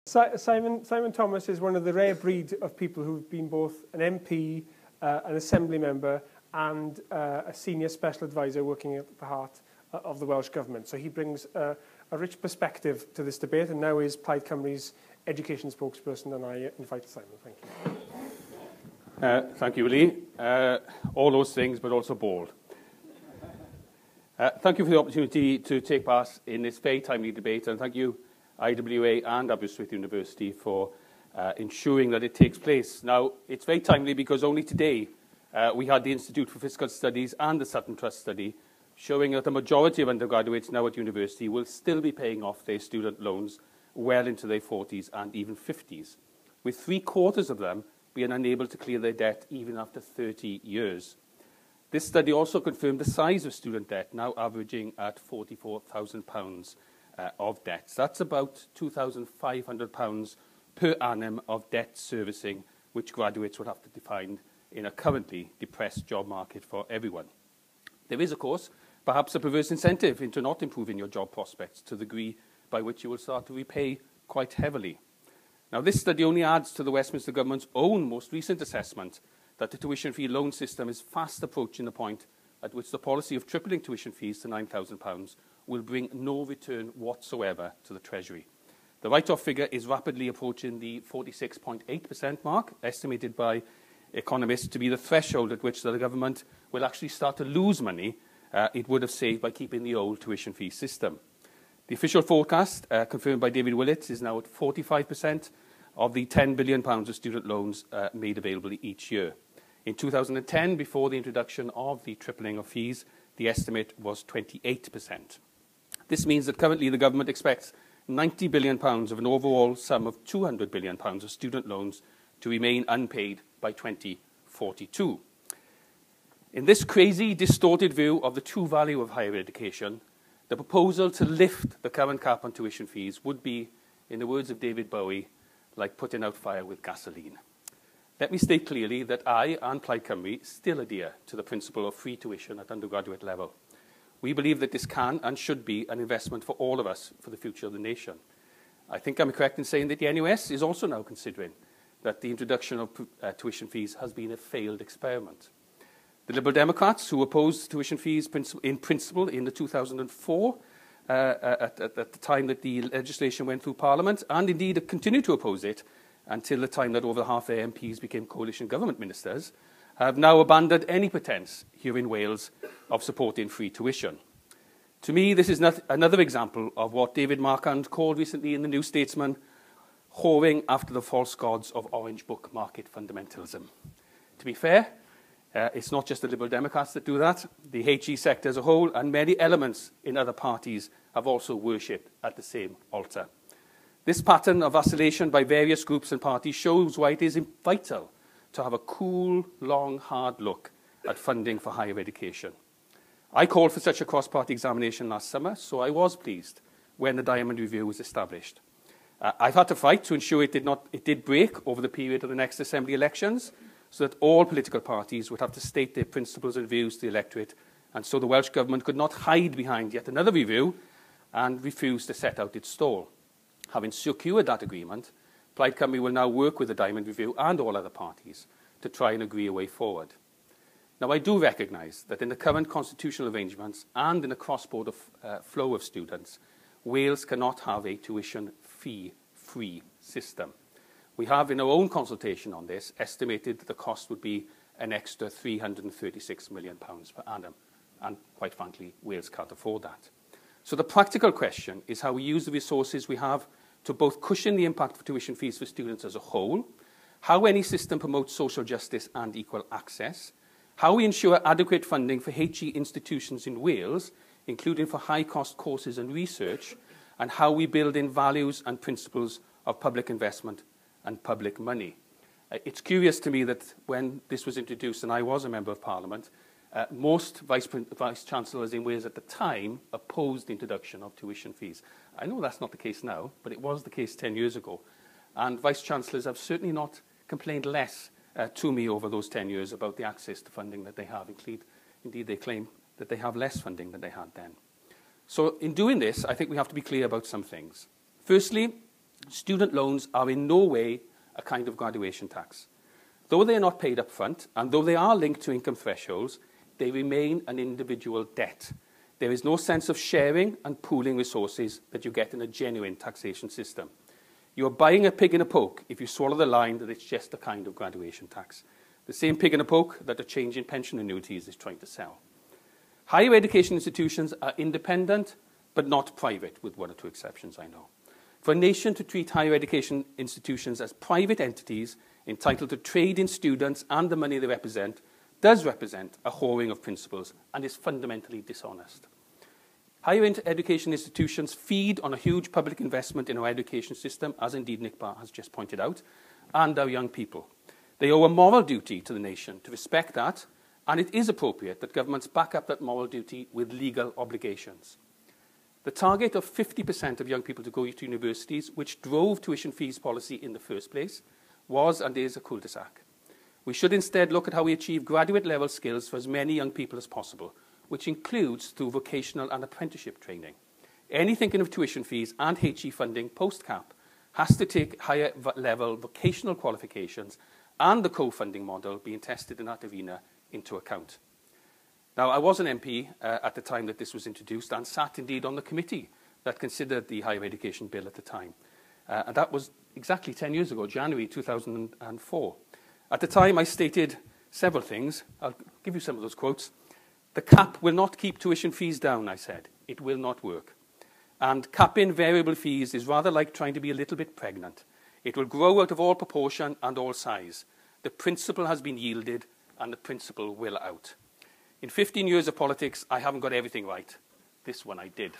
Simon Thomas is one of the rare breed of people who've been both an MP, an Assembly member and a senior special advisor working at the heart of the Welsh Government. So he brings a rich perspective to this debate and now is Plaid Cymru's education spokesperson, and I invite Simon. Thank you. Thank you, Lee. All those things, but also bold. Thank you for the opportunity to take part in this very timely debate, and thank you, IWA and Aberystwyth University, for ensuring that it takes place. Now, it's very timely because only today we had the Institute for Fiscal Studies and the Sutton Trust study showing that the majority of undergraduates now at university will still be paying off their student loans well into their 40s and even 50s, with 3/4 of them being unable to clear their debt even after 30 years. This study also confirmed the size of student debt, now averaging at £44,000 of debts. That's about £2,500 per annum of debt servicing, which graduates would have to find in a currently depressed job market for everyone. There is, of course, perhaps a perverse incentive into not improving your job prospects to the degree by which you will start to repay quite heavily. Now, this study only adds to the Westminster Government's own most recent assessment that the tuition fee loan system is fast approaching the point at which the policy of tripling tuition fees to £9,000 will bring no return whatsoever to the Treasury. The write-off figure is rapidly approaching the 46.8% mark, estimated by economists to be the threshold at which the government will actually start to lose money it would have saved by keeping the old tuition fee system. The official forecast, confirmed by David Willits, is now at 45% of the £10 billion of student loans made available each year. In 2010, before the introduction of the tripling of fees, the estimate was 28%. This means that currently the government expects £90 billion of an overall sum of £200 billion of student loans to remain unpaid by 2042. In this crazy, distorted view of the true value of higher education, the proposal to lift the current cap on tuition fees would be, in the words of David Bowie, like putting out fire with gasoline. Let me state clearly that I and Plaid Cymru still adhere to the principle of free tuition at undergraduate level. We believe that this can and should be an investment for all of us for the future of the nation. I think I'm correct in saying that the NUS is also now considering that the introduction of tuition fees has been a failed experiment. The Liberal Democrats, who opposed tuition fees in principle in the 2004, at the time that the legislation went through Parliament, and indeed continue to oppose it until the time that over half their MPs became coalition government ministers, have now abandoned any pretence here in Wales of supporting free tuition. To me, this is another example of what David Marquand called recently in the New Statesman, whoring after the false gods of Orange Book market fundamentalism. To be fair, it's not just the Liberal Democrats that do that. The HE sector as a whole and many elements in other parties have also worshipped at the same altar. This pattern of vacillation by various groups and parties shows why it is vital to have a cool, long, hard look at funding for higher education. I called for such a cross-party examination last summer, so I was pleased when the Diamond Review was established. I've had to fight to ensure it did break over the period of the next Assembly elections, so that all political parties would have to state their principles and views to the electorate, and so the Welsh Government could not hide behind yet another review and refuse to set out its stall. Having secured that agreement, Plaid Cymru will now work with the Diamond Review and all other parties to try and agree a way forward. Now, I do recognise that in the current constitutional arrangements and in the cross-border flow of students, Wales cannot have a tuition fee-free system. We have, in our own consultation on this, estimated that the cost would be an extra £336 million per annum. And quite frankly, Wales can't afford that. So the practical question is how we use the resources we have to both cushion the impact of tuition fees for students as a whole, how any system promotes social justice and equal access, how we ensure adequate funding for HE institutions in Wales, including for high-cost courses and research, and how we build in values and principles of public investment and public money. It's curious to me that when this was introduced, and I was a Member of Parliament, most Vice-Chancellors in Wales at the time opposed the introduction of tuition fees. I know that's not the case now, but it was the case 10 years ago. And Vice-Chancellors have certainly not complained less to me over those 10 years about the access to funding that they have. Indeed, they claim that they have less funding than they had then. So in doing this, I think we have to be clear about some things. Firstly, Student loans are in no way a kind of graduation tax. Though they are not paid up front, and though they are linked to income thresholds, they remain an individual debt. There is no sense of sharing and pooling resources that you get in a genuine taxation system. You are buying a pig in a poke if you swallow the line that it's just a kind of graduation tax. The same pig in a poke that a change in pension annuities is trying to sell. Higher education institutions are independent, but not private, with one or two exceptions, I know. For a nation to treat higher education institutions as private entities entitled to trade in students and the money they represent does represent a whoring of principles and is fundamentally dishonest. Higher education institutions feed on a huge public investment in our education system, as indeed Nick Barr has just pointed out, and our young people. They owe a moral duty to the nation to respect that, and it is appropriate that governments back up that moral duty with legal obligations. The target of 50% of young people to go to universities, which drove tuition fees policy in the first place, was and is a cul-de-sac. We should instead look at how we achieve graduate-level skills for as many young people as possible, which includes through vocational and apprenticeship training. Any thinking of tuition fees and HE funding post-cap has to take higher-level vocational qualifications and the co-funding model being tested in that arena into account. Now, I was an MP at the time that this was introduced and sat indeed on the committee that considered the higher education bill at the time. And that was exactly 10 years ago, January 2004. At the time, I stated several things. I'll give you some of those quotes. The cap will not keep tuition fees down, I said. It will not work. And capping variable fees is rather like trying to be a little bit pregnant. It will grow out of all proportion and all size. The principle has been yielded, and the principle will out. In 15 years of politics, I haven't got everything right. This one I did.